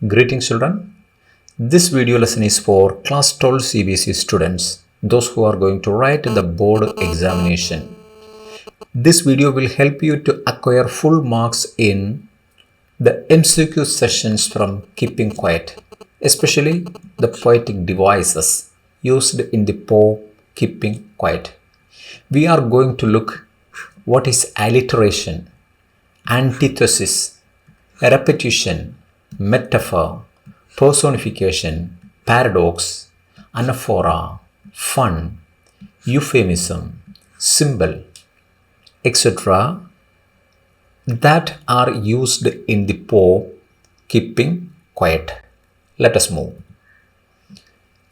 Greetings children. This video lesson is for class 12 CBSE students, those who are going to write the board examination. This video will help you to acquire full marks in the MCQ sessions from Keeping Quiet, especially the poetic devices used in the poem Keeping Quiet. We are going to look what is alliteration, antithesis, repetition, metaphor, personification, paradox, anaphora, fun, euphemism, symbol, etc. that are used in the poem Keeping Quiet. Let us move.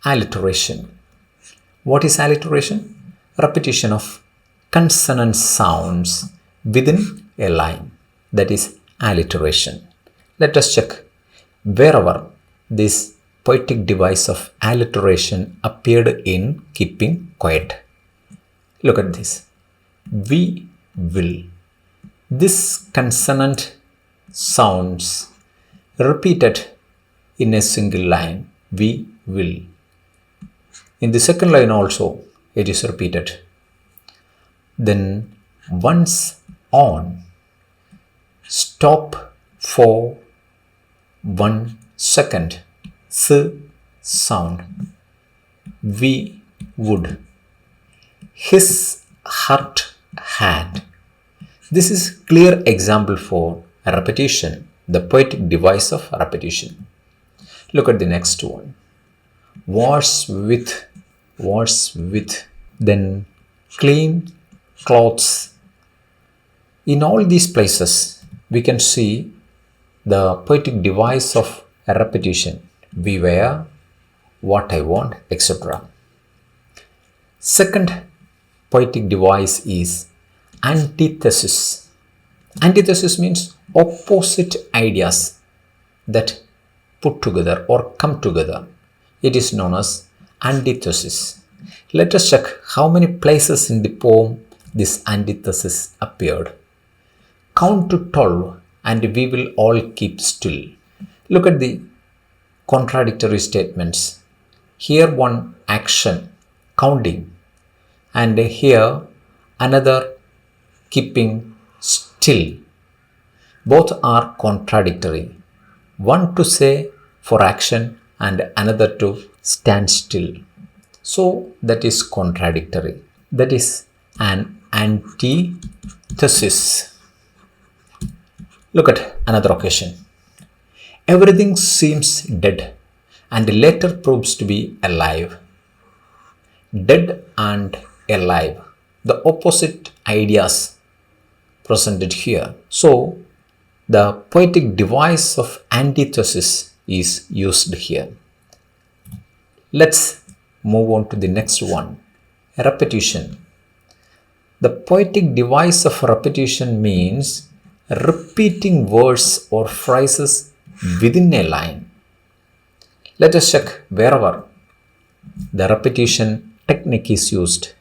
Alliteration. What is alliteration? Repetition of consonant sounds within a line. That is alliteration. Let us check wherever this poetic device of alliteration appeared in Keeping Quiet. Look at this. We will. This consonant sounds repeated in a single line. We will. In the second line also it is repeated. Then once on. Stop for 1 second. S sound. We would. His heart had. This is clear example for repetition, the poetic device of repetition. Look at the next one. Was with. Then clean clothes. In all these places, we can see the poetic device of repetition. We wear, what I want, etc. Second poetic device is antithesis. Antithesis means opposite ideas that put together or come together. It is known as antithesis. Let us check how many places in the poem this antithesis appeared. Count to 12 and we will all keep still. Look at the contradictory statements. Here one action, counting, and here another keeping still. Both are contradictory. One to say for action and another to stand still. So that is contradictory. That is an antithesis. Look at another occasion. Everything seems dead and later proves to be alive. Dead and alive. The opposite ideas presented here. So, the poetic device of antithesis is used here. Let's move on to the next one. Repetition. The poetic device of repetition means repeating words or phrases within a line. Let us check wherever the repetition technique is used.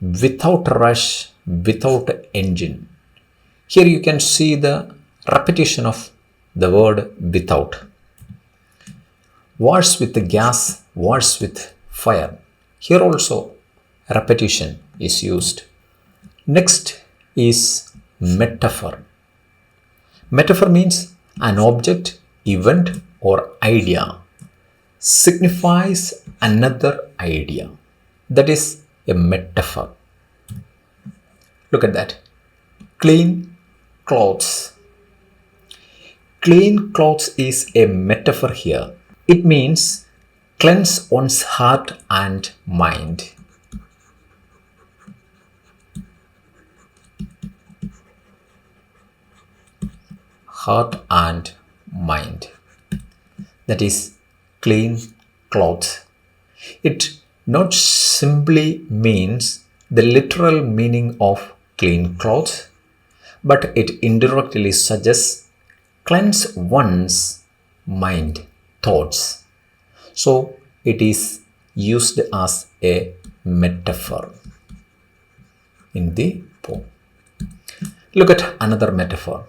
Without rush, without engine. Here you can see the repetition of the word without. Wars with the gas, wars with fire. Here also repetition is used. Next is metaphor. Metaphor means an object, event or idea signifies another idea. That is a metaphor. Look at that. Clean clothes. Clean clothes is a metaphor here. It means cleanse one's heart and mind. Heart and mind. That is clean clothes. It not simply means the literal meaning of clean clothes, but it indirectly suggests cleanse one's mind, thoughts. So it is used as a metaphor in the poem. Look at another metaphor.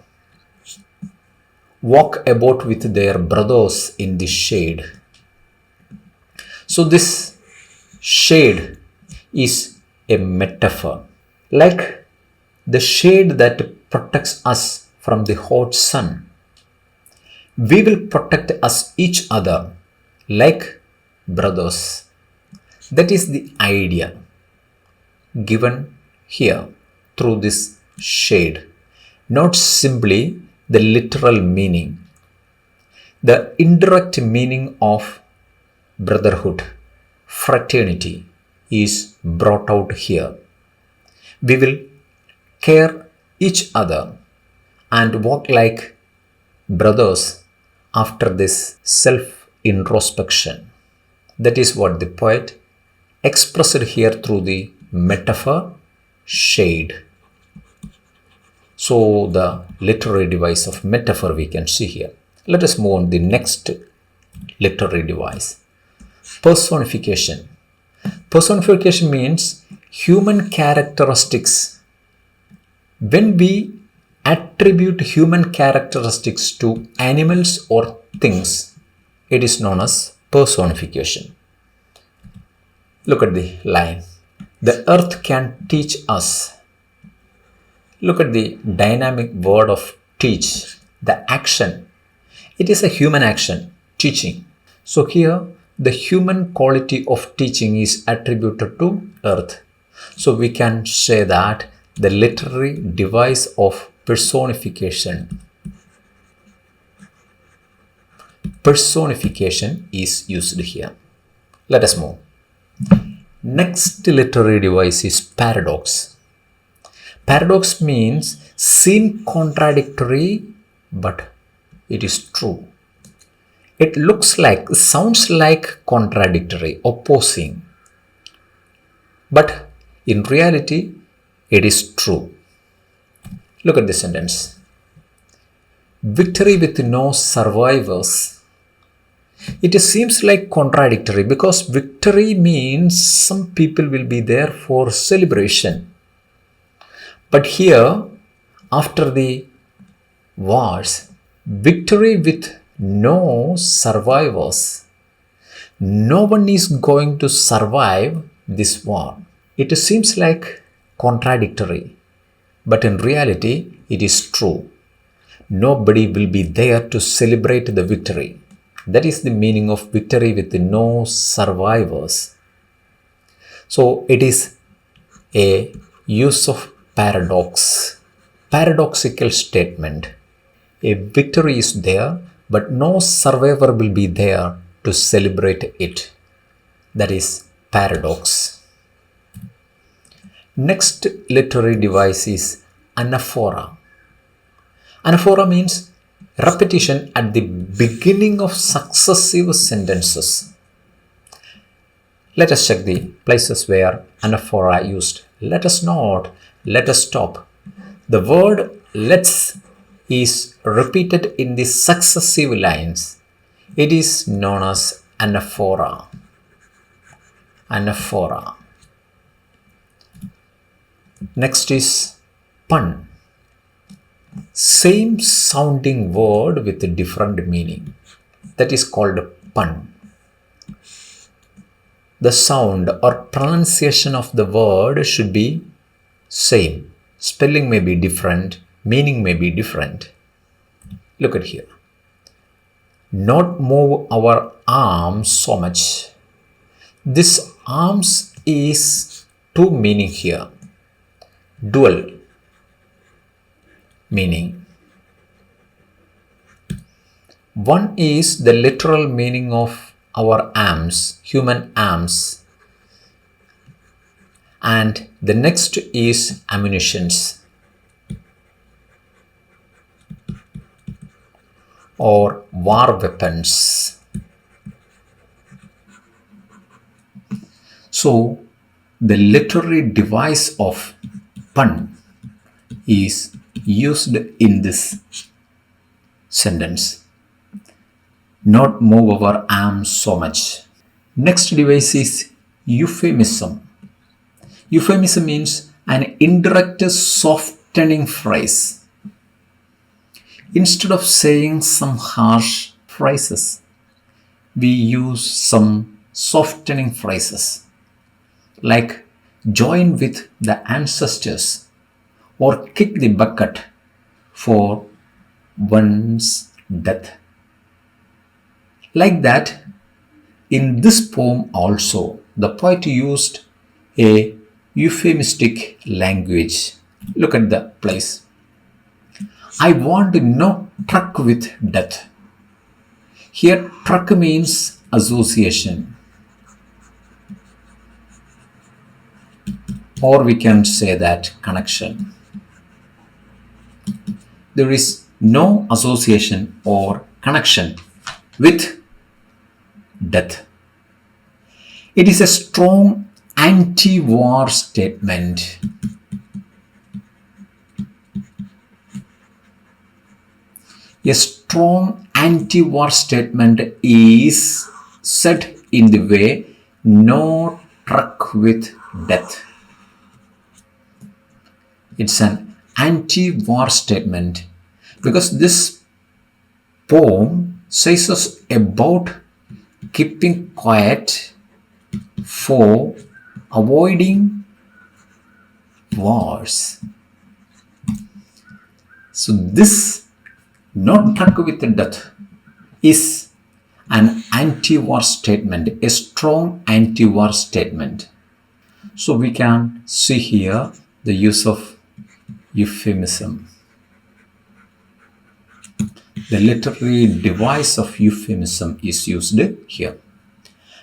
walk about with their brothers in the shade. So this shade is a metaphor, like the shade that protects us from the hot sun. We will protect us each other like brothers. That is the idea given here through this shade, not simply the literal meaning. The indirect meaning of brotherhood, fraternity is brought out here. We will care each other and walk like brothers after this self-introspection. That is what the poet expressed here through the metaphor shade. So the literary device of metaphor we can see here. Let us move on to the next literary device. Personification. Personification means human characteristics. When we attribute human characteristics to animals or things, it is known as personification. Look at the line. The earth can teach us. Look at the dynamic word of teach, the action. It is a human action, teaching. So here, the human quality of teaching is attributed to earth. So we can say that the literary device of personification is used here. Let us move. Next literary device is paradox. Paradox means seem contradictory, but it is true. It sounds like contradictory, opposing. But in reality, it is true. Look at this sentence. Victory with no survivors. It seems like contradictory because victory means some people will be there for celebration. But here, after the wars, victory with no survivors. No one is going to survive this war. It seems like contradictory, but in reality, it is true. Nobody will be there to celebrate the victory. That is the meaning of victory with no survivors. So it is a use of paradox, paradoxical statement. A victory is there, but no survivor will be there to celebrate it. That is paradox. Next literary device is anaphora. Anaphora means repetition at the beginning of successive sentences. Let us check the places where anaphora used. Let us not, let us stop. The word let's is repeated in the successive lines. It is known as anaphora. Anaphora. Next is pun. Same sounding word with a different meaning. That is called pun. The sound or pronunciation of the word should be same. Spelling may be different, meaning may be different. Look at here. Not move our arms so much. This arms is two meaning here. Dual meaning. One is the literal meaning of our arms, human arms, and the next is ammunitions or war weapons. So the literary device of pun is used in this sentence. Not move our arms so much. Next device is euphemism. Euphemism means an indirect softening phrase. Instead of saying some harsh phrases, we use some softening phrases like join with the ancestors or kick the bucket for one's death. Like that, in this poem also, the poet used a euphemistic language. Look at the place. I want no truck with death. Here, truck means association. Or we can say that connection. There is no association or connection with death. It is a strong anti-war statement. A strong anti-war statement is said in the way no truck with death. It's an anti-war statement because this poem says us about keeping quiet for avoiding wars. So this not truck with death is an anti-war statement, a strong anti-war statement. So we can see here the use of euphemism. The literary device of euphemism is used here.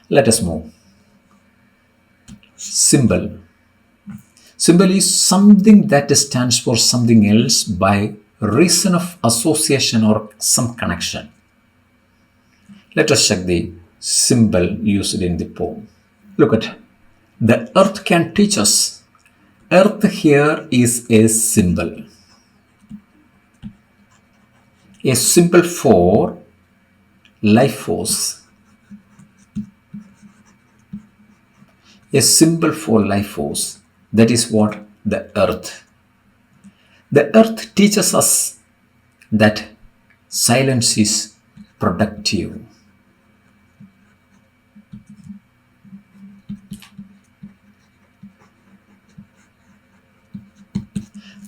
Let us move. Symbol. Symbol is something that stands for something else by reason of association or some connection. Let us check the symbol used in the poem. Look at the earth can teach us. Earth here is a symbol. A symbol for life force. A symbol for life force. That is what the earth. The earth teaches us that silence is productive.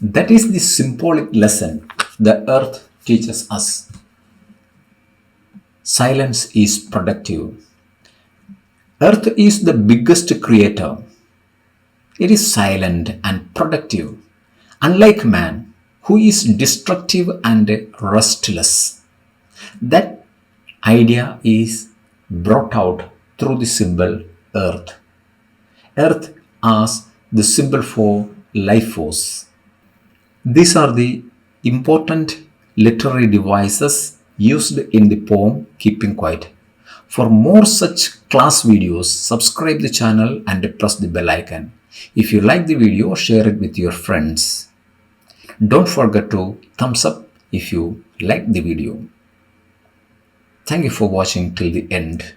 That is the symbolic lesson the earth teaches us. Silence is productive. Earth is the biggest creator. It is silent and productive, unlike man, who is destructive and restless. That idea is brought out through the symbol earth. Earth as the symbol for life force. These are the important literary devices used in the poem Keeping Quiet. For more such class videos, subscribe the channel and press the bell icon. If you like the video, share it with your friends. Don't forget to thumbs up if you like the video. Thank you for watching till the end.